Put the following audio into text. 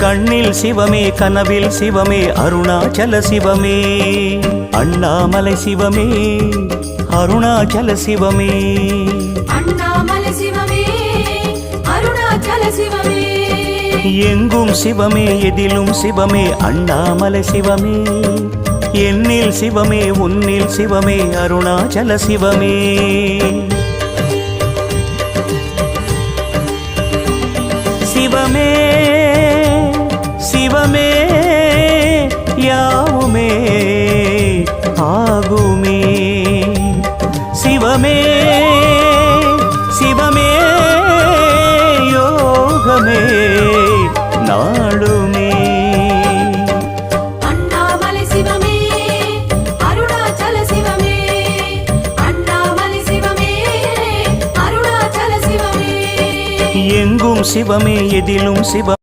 கண்ணில் சிவமே கனவில் சிவமே அருணாச்சல சிவமே அண்ணாமலை சிவமே அருணாச்சல சிவமே அண்ணாமலை சிவமே அருணாச்சல சிவமே எங்கும் சிவமே எதிலும் சிவமே அண்ணாமலை சிவமே என்னில் சிவமே உன்னில் சிவமே அருணாச்சல சிவமே சிவமே சிவமே யாவுமே ஆகுமே சிவமே சிவமே யோகமே நாளுமே அண்ணாமலை சிவமே அருணாச்சல சிவமே அண்ணாமலை சிவமே அருணாச்சல சிவமே எங்கும் சிவமே எதிலும் சிவ